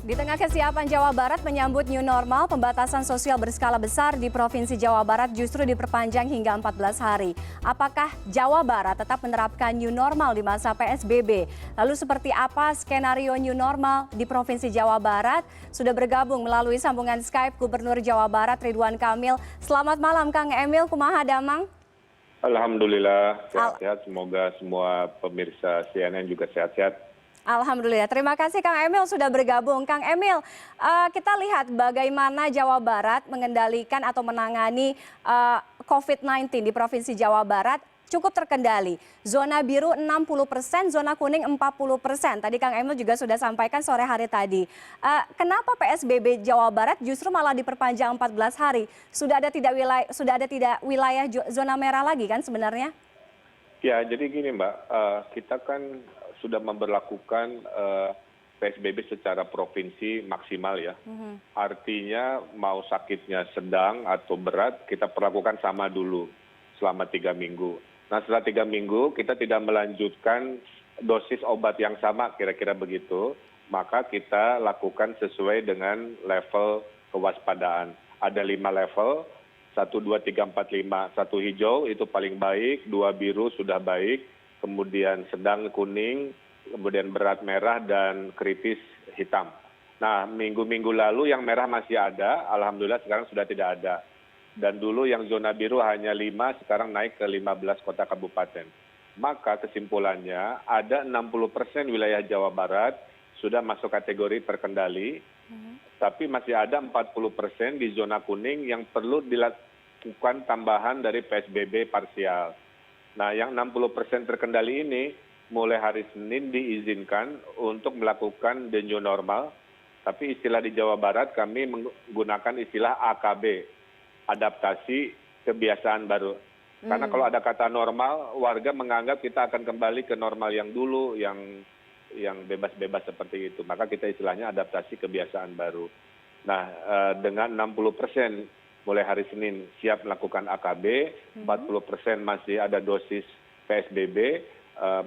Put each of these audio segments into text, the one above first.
Di tengah kesiapan Jawa Barat menyambut new normal, pembatasan sosial berskala besar di Provinsi Jawa Barat justru diperpanjang hingga 14 hari. Apakah Jawa Barat tetap menerapkan new normal di masa PSBB? Lalu seperti apa skenario new normal di Provinsi Jawa Barat? Sudah bergabung melalui sambungan Skype Gubernur Jawa Barat Ridwan Kamil. Selamat malam Kang Emil, kumaha damang? Alhamdulillah, sehat-sehat. Semoga semua pemirsa CNN juga sehat-sehat. Alhamdulillah, terima kasih Kang Emil sudah bergabung. Kang Emil, kita lihat bagaimana Jawa Barat mengendalikan atau menangani COVID-19 di Provinsi Jawa Barat cukup terkendali. Zona biru 60%, zona kuning 40%. Tadi Kang Emil juga sudah sampaikan sore hari tadi. Kenapa PSBB Jawa Barat justru malah diperpanjang 14 hari? Sudah ada tidak wilayah zona merah lagi kan sebenarnya? Ya, jadi gini Mbak, kita kan sudah memberlakukan PSBB secara provinsi maksimal ya. Artinya mau sakitnya sedang atau berat, kita perlakukan sama dulu selama 3 minggu. Nah setelah 3 minggu kita tidak melanjutkan dosis obat yang sama, kira-kira begitu. Maka kita lakukan sesuai dengan level kewaspadaan. Ada 5 level, 1, 2, 3, 4, 5. 1 hijau itu paling baik, 2 biru sudah baik. Kemudian sedang kuning, kemudian berat merah, dan kritis hitam. Nah, minggu-minggu lalu yang merah masih ada, alhamdulillah sekarang sudah tidak ada. Dan dulu yang zona biru hanya 5, sekarang naik ke 15 kota kabupaten. Maka kesimpulannya ada 60% wilayah Jawa Barat sudah masuk kategori terkendali, tapi masih ada 40% di zona kuning yang perlu dilakukan tambahan dari PSBB parsial. Nah, yang 60% terkendali ini mulai hari Senin diizinkan untuk melakukan the new normal. Tapi istilah di Jawa Barat kami menggunakan istilah AKB, adaptasi kebiasaan baru. Karena kalau ada kata normal, warga menganggap kita akan kembali ke normal yang dulu, yang bebas-bebas seperti itu. Maka kita istilahnya adaptasi kebiasaan baru. Nah, dengan 60% mulai hari Senin siap melakukan AKB, 40% masih ada dosis PSBB,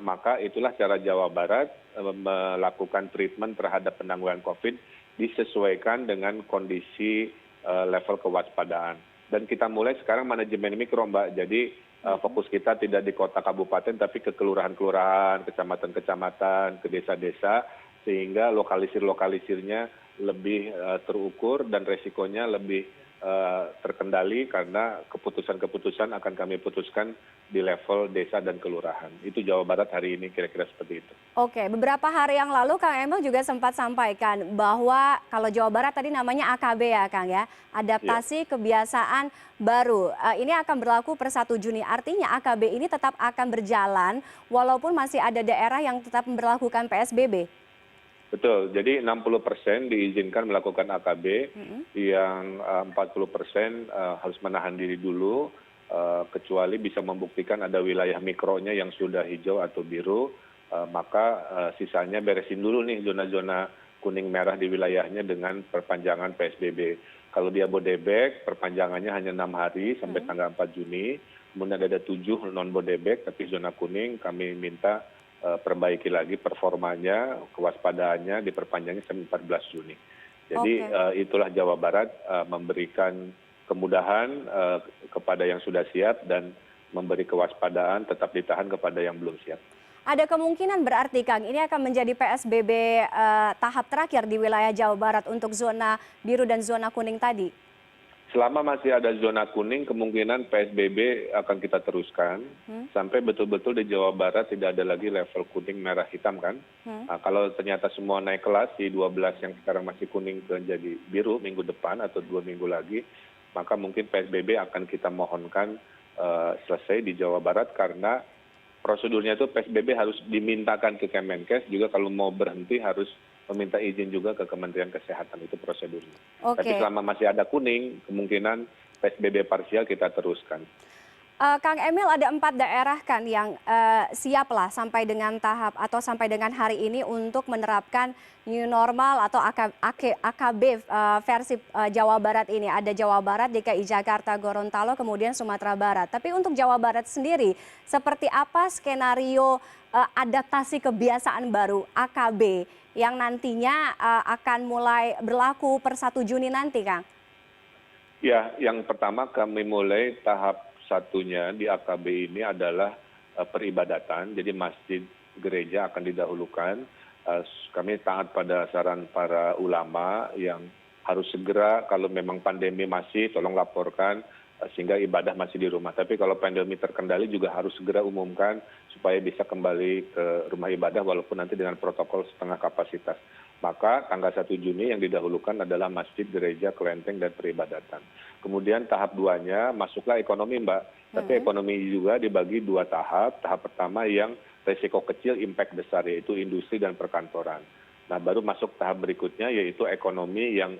maka itulah cara Jawa Barat melakukan treatment terhadap penanggulangan COVID disesuaikan dengan kondisi level kewaspadaan. Dan kita mulai sekarang manajemen mikro, Mbak. Jadi fokus kita tidak di kota kabupaten, tapi ke kelurahan-kelurahan, kecamatan-kecamatan, ke desa-desa, sehingga lokalisir-lokalisirnya lebih terukur dan resikonya lebih terkendali karena keputusan-keputusan akan kami putuskan di level desa dan kelurahan. Itu Jawa Barat hari ini kira-kira seperti itu. Oke, beberapa hari yang lalu Kang Emil juga sempat sampaikan bahwa kalau Jawa Barat tadi namanya AKB ya Kang ya, adaptasi kebiasaan baru. Ini akan berlaku per 1 Juni. Artinya AKB ini tetap akan berjalan walaupun masih ada daerah yang tetap memberlakukan PSBB. Betul, jadi 60% diizinkan melakukan AKB, yang 40% harus menahan diri dulu, kecuali bisa membuktikan ada wilayah mikronya yang sudah hijau atau biru, maka sisanya beresin dulu nih zona-zona kuning merah di wilayahnya dengan perpanjangan PSBB. Kalau dia Bodebek, perpanjangannya hanya 6 hari sampai tanggal 4 Juni, kemudian ada 7 non-Bodebek, tapi zona kuning kami minta perbaiki lagi performanya, kewaspadaannya diperpanjangnya sampai 14 Juni. Jadi itulah Jawa Barat memberikan kemudahan kepada yang sudah siap dan memberi kewaspadaan tetap ditahan kepada yang belum siap. Ada kemungkinan berarti Kang ini akan menjadi PSBB tahap terakhir di wilayah Jawa Barat untuk zona biru dan zona kuning tadi? Selama masih ada zona kuning, kemungkinan PSBB akan kita teruskan sampai betul-betul di Jawa Barat tidak ada lagi level kuning, merah, hitam kan. Nah, kalau ternyata semua naik kelas di 12 yang sekarang masih kuning menjadi biru minggu depan atau 2 minggu lagi, maka mungkin PSBB akan kita mohonkan selesai di Jawa Barat karena prosedurnya itu PSBB harus dimintakan ke Kemenkes, juga kalau mau berhenti harus meminta izin juga ke Kementerian Kesehatan, itu prosedurnya. Tapi selama masih ada kuning, kemungkinan PSBB parsial kita teruskan. Kang Emil, ada 4 daerah kan yang siap lah sampai dengan tahap atau sampai dengan hari ini untuk menerapkan new normal atau AKB versi Jawa Barat ini. Ada Jawa Barat, DKI Jakarta, Gorontalo, kemudian Sumatera Barat. Tapi untuk Jawa Barat sendiri, seperti apa skenario adaptasi kebiasaan baru (AKB) yang nantinya akan mulai berlaku per 1 Juni nanti, Kang? Ya, yang pertama kami mulai tahap satunya di AKB ini adalah peribadatan. Jadi masjid, gereja akan didahulukan. Kami taat pada saran para ulama yang harus segera kalau memang pandemi masih tolong laporkan sehingga ibadah masih di rumah. Tapi kalau pandemi terkendali juga harus segera umumkan supaya bisa kembali ke rumah ibadah walaupun nanti dengan protokol setengah kapasitas. Maka tanggal 1 Juni yang didahulukan adalah masjid, gereja, kelenteng, dan peribadatan. Kemudian tahap 2-nya masuklah ekonomi, Mbak. Tapi ekonomi juga dibagi 2 tahap. Tahap pertama yang resiko kecil, impact besar, yaitu industri dan perkantoran. Nah, baru masuk tahap berikutnya yaitu ekonomi yang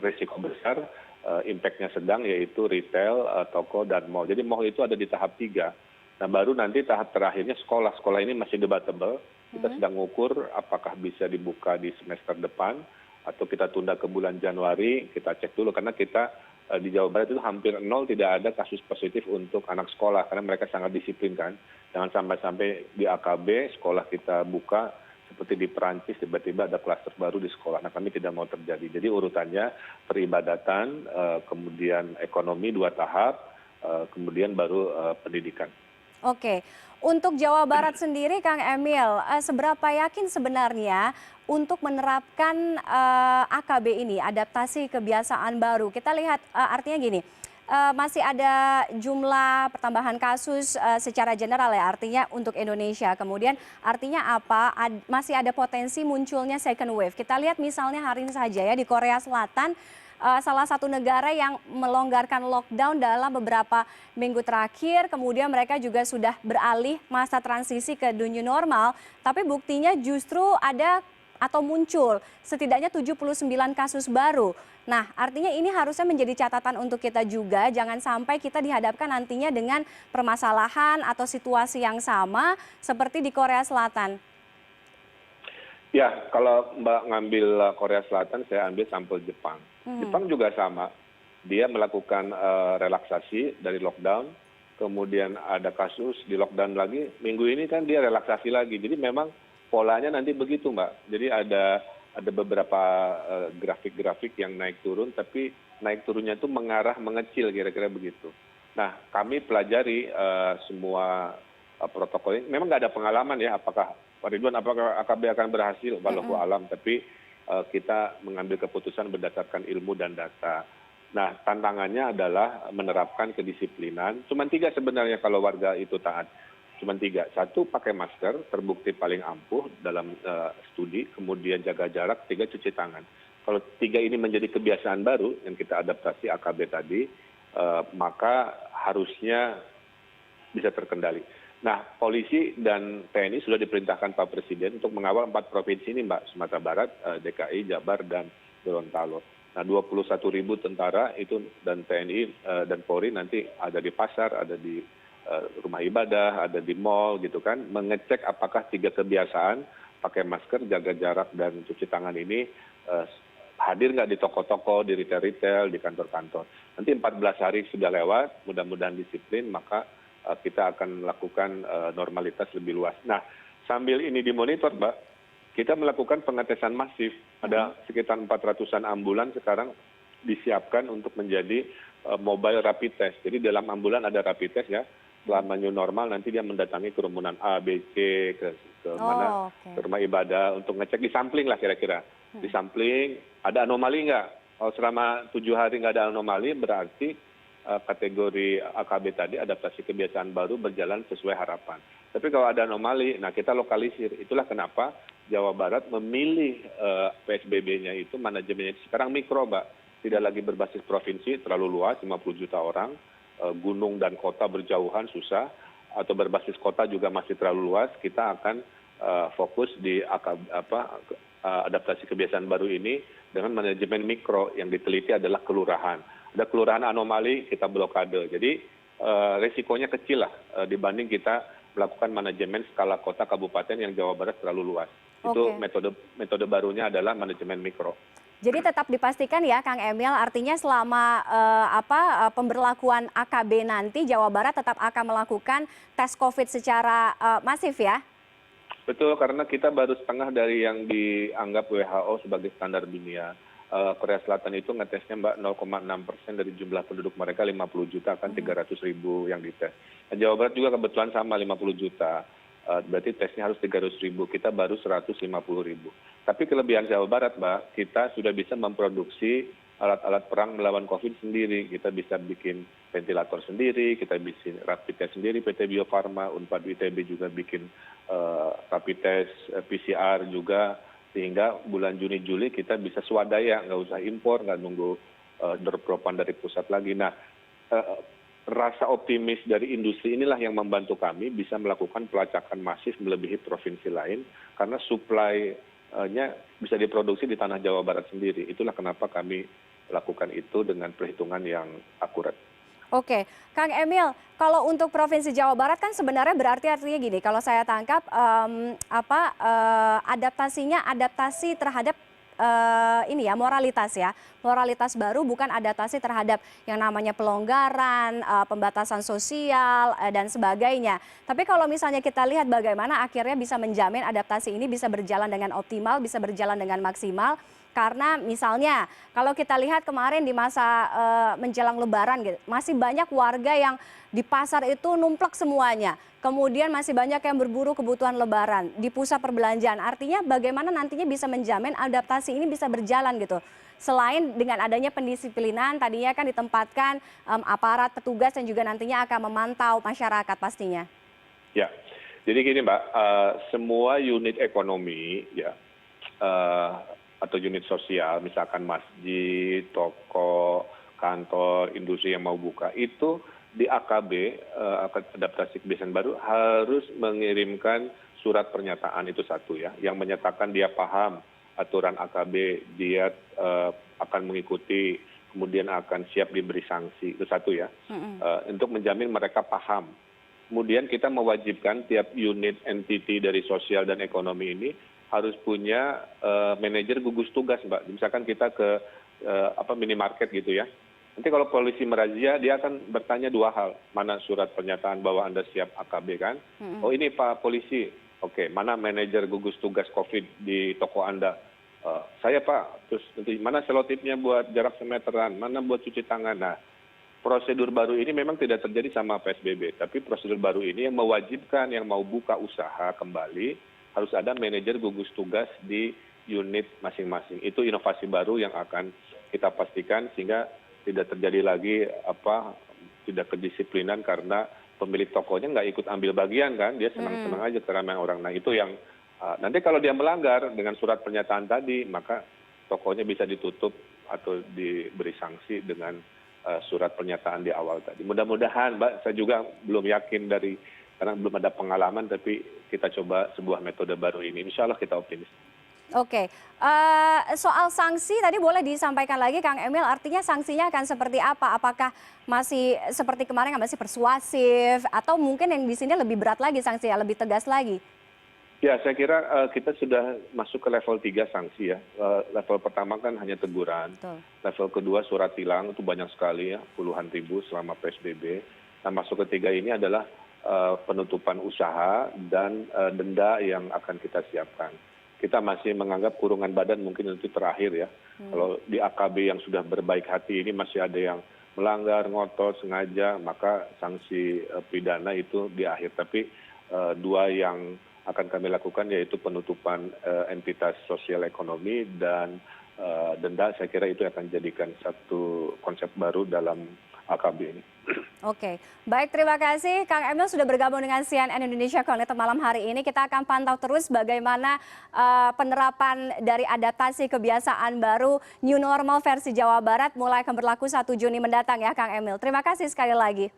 resiko besar, impact-nya sedang, yaitu retail, toko, dan mall. Jadi mall itu ada di tahap 3. Nah, baru nanti tahap terakhirnya sekolah. Sekolah ini masih debatable. Kita sedang mengukur apakah bisa dibuka di semester depan atau kita tunda ke bulan Januari. Kita cek dulu karena kita di Jawa Barat itu hampir nol, tidak ada kasus positif untuk anak sekolah karena mereka sangat disiplin kan. Jangan sampai di AKB sekolah kita buka seperti di Perancis tiba-tiba ada klaster baru di sekolah. Nah, kami tidak mau terjadi. Jadi urutannya peribadatan, kemudian ekonomi 2 tahap, kemudian baru pendidikan. Oke, untuk Jawa Barat sendiri, Kang Emil, seberapa yakin sebenarnya untuk menerapkan AKB ini, adaptasi kebiasaan baru? Kita lihat artinya gini, masih ada jumlah pertambahan kasus secara general ya, artinya untuk Indonesia. Kemudian artinya apa? Masih ada potensi munculnya second wave. Kita lihat misalnya hari ini saja ya di Korea Selatan, salah satu negara yang melonggarkan lockdown dalam beberapa minggu terakhir, kemudian mereka juga sudah beralih masa transisi ke new normal, tapi buktinya justru ada atau muncul setidaknya 79 kasus baru. Nah, artinya ini harusnya menjadi catatan untuk kita juga, jangan sampai kita dihadapkan nantinya dengan permasalahan atau situasi yang sama seperti di Korea Selatan. Ya, kalau Mbak ngambil Korea Selatan, saya ambil sampel Jepang. Jepang juga sama. Dia melakukan relaksasi dari lockdown, kemudian ada kasus di lockdown lagi. Minggu ini kan dia relaksasi lagi. Jadi memang polanya nanti begitu, Mbak. Jadi ada beberapa grafik-grafik yang naik turun, tapi naik turunnya itu mengarah mengecil kira-kira begitu. Nah, kami pelajari semua protokol ini. Memang nggak ada pengalaman ya, apakah Pak Ridwan, apakah AKB akan berhasil? Wallahu alam, tapi kita mengambil keputusan berdasarkan ilmu dan data. Nah, tantangannya adalah menerapkan kedisiplinan. Cuma 3 sebenarnya kalau warga itu taat. Cuma 3. 1, pakai masker, terbukti paling ampuh dalam studi. Kemudian jaga jarak. 3, cuci tangan. Kalau 3 ini menjadi kebiasaan baru yang kita adaptasi AKB tadi, maka harusnya bisa terkendali. Nah, polisi dan TNI sudah diperintahkan Pak Presiden untuk mengawal 4 provinsi ini, Mbak. Sumatera Barat, DKI, Jabar, dan Gorontalo. Nah, 21.000 tentara itu dan TNI dan Polri nanti ada di pasar, ada di rumah ibadah, ada di mall gitu kan, mengecek apakah 3 kebiasaan pakai masker, jaga jarak, dan cuci tangan ini hadir nggak di toko-toko, di retail-retail, di kantor-kantor. Nanti 14 hari sudah lewat, mudah-mudahan disiplin, maka kita akan melakukan normalitas lebih luas. Nah, sambil ini dimonitor, Mbak, kita melakukan pengetesan masif. Ada sekitar 400-an ambulan sekarang disiapkan untuk menjadi mobile rapid test. Jadi dalam ambulan ada rapid test ya. Selama new normal nanti dia mendatangi kerumunan A, B, C, ke mana, ke rumah ibadah untuk ngecek, disampling lah kira-kira. Disampling, ada anomali nggak? Kalau selama 7 hari nggak ada anomali, berarti kategori AKB tadi, adaptasi kebiasaan baru, berjalan sesuai harapan. Tapi kalau ada anomali, nah kita lokalisir. Itulah kenapa Jawa Barat memilih PSBB-nya itu, manajemennya sekarang mikro, Mbak. Tidak lagi berbasis provinsi, terlalu luas, 50 juta orang, gunung dan kota berjauhan, susah, atau berbasis kota juga masih terlalu luas. Kita akan fokus di adaptasi kebiasaan baru ini dengan manajemen mikro, yang diteliti adalah kelurahan. Ada kelurahan anomali, kita blokade. Jadi resikonya kecil lah dibanding kita melakukan manajemen skala kota kabupaten yang Jawa Barat terlalu luas. Itu metode barunya adalah manajemen mikro. Jadi tetap dipastikan ya Kang Emil, artinya selama pemberlakuan AKB nanti Jawa Barat tetap akan melakukan tes COVID secara masif ya? Betul, karena kita baru setengah dari yang dianggap WHO sebagai standar dunia. Korea Selatan itu ngetesnya Mbak 0,6% dari jumlah penduduk mereka 50 juta, kan 300.000 yang dites. Nah, Jawa Barat juga kebetulan sama 50 juta. Berarti tesnya harus 300.000, kita baru 150.000. Tapi kelebihan Jawa Barat, Mbak, kita sudah bisa memproduksi alat-alat perang melawan COVID sendiri. Kita bisa bikin ventilator sendiri, kita bikin rapid test sendiri, PT Bio Farma, Unpad ITB juga bikin rapid test PCR juga, sehingga bulan Juni Juli kita bisa swadaya, nggak usah impor, nggak nunggu dropopan dari pusat lagi. Nah, rasa optimis dari industri inilah yang membantu kami bisa melakukan pelacakan masif melebihi provinsi lain, karena supply-nya bisa diproduksi di tanah Jawa Barat sendiri. Itulah kenapa kami lakukan itu dengan perhitungan yang akurat. Oke, Kang Emil, kalau untuk Provinsi Jawa Barat kan sebenarnya berarti artinya gini, kalau saya tangkap adaptasinya adaptasi terhadap ini ya moralitas baru, bukan adaptasi terhadap yang namanya pelonggaran, pembatasan sosial dan sebagainya. Tapi kalau misalnya kita lihat bagaimana akhirnya bisa menjamin adaptasi ini bisa berjalan dengan optimal, bisa berjalan dengan maksimal. Karena misalnya kalau kita lihat kemarin di masa menjelang Lebaran gitu, masih banyak warga yang di pasar itu numplek semuanya. Kemudian masih banyak yang berburu kebutuhan Lebaran di pusat perbelanjaan. Artinya bagaimana nantinya bisa menjamin adaptasi ini bisa berjalan gitu. Selain dengan adanya pendisiplinan, tadinya kan ditempatkan aparat petugas yang juga nantinya akan memantau masyarakat pastinya. Ya, jadi gini Mbak, semua unit ekonomi ya, atau unit sosial, misalkan masjid, toko, kantor, industri yang mau buka, itu di AKB, adaptasi kebiasaan baru, harus mengirimkan surat pernyataan, itu satu ya, yang menyatakan dia paham aturan AKB, dia akan mengikuti, kemudian akan siap diberi sanksi, itu satu ya, untuk menjamin mereka paham. Kemudian kita mewajibkan tiap unit entity dari sosial dan ekonomi ini harus punya manajer gugus tugas, Mbak. Misalkan kita ke minimarket gitu ya. Nanti kalau polisi merazia, dia akan bertanya dua hal. Mana surat pernyataan bahwa Anda siap AKB kan? Oh ini Pak Polisi. Oke, mana manajer gugus tugas COVID di toko Anda? Saya Pak. Terus nanti mana selotipnya buat jarak semeteran? Mana buat cuci tangan? Nah, prosedur baru ini memang tidak terjadi sama PSBB. Tapi prosedur baru ini yang mewajibkan yang mau buka usaha kembali, harus ada manajer gugus tugas di unit masing-masing. Itu inovasi baru yang akan kita pastikan sehingga tidak terjadi lagi tidak kedisiplinan karena pemilik tokonya nggak ikut ambil bagian kan, dia senang-senang aja keramaian orang. Nah itu yang nanti kalau dia melanggar dengan surat pernyataan tadi, maka tokonya bisa ditutup atau diberi sanksi dengan surat pernyataan di awal tadi. Mudah-mudahan Mbak, saya juga belum yakin karena belum ada pengalaman, tapi kita coba sebuah metode baru ini. Insya Allah kita optimis. Oke, soal sanksi tadi boleh disampaikan lagi Kang Emil, artinya sanksinya akan seperti apa? Apakah masih seperti kemarin masih persuasif, atau mungkin yang di sini lebih berat lagi sanksinya, lebih tegas lagi? Ya, saya kira kita sudah masuk ke level 3 sanksi ya. Level pertama kan hanya teguran. Betul. Level kedua surat tilang, itu banyak sekali ya, puluhan ribu selama PSBB. Nah, masuk ke 3 ini adalah penutupan usaha dan denda yang akan kita siapkan. Kita masih menganggap kurungan badan mungkin itu terakhir ya. Kalau di AKB yang sudah berbaik hati ini masih ada yang melanggar, ngotot, sengaja, maka sanksi pidana itu di akhir. Tapi dua yang akan kami lakukan yaitu penutupan entitas sosial ekonomi dan denda, saya kira itu akan jadikan satu konsep baru dalam AKB ini. Oke, baik, terima kasih Kang Emil sudah bergabung dengan CNN Indonesia Connected malam hari ini. Kita akan pantau terus bagaimana penerapan dari adaptasi kebiasaan baru New Normal versi Jawa Barat mulai akan berlaku 1 Juni mendatang ya Kang Emil. Terima kasih sekali lagi.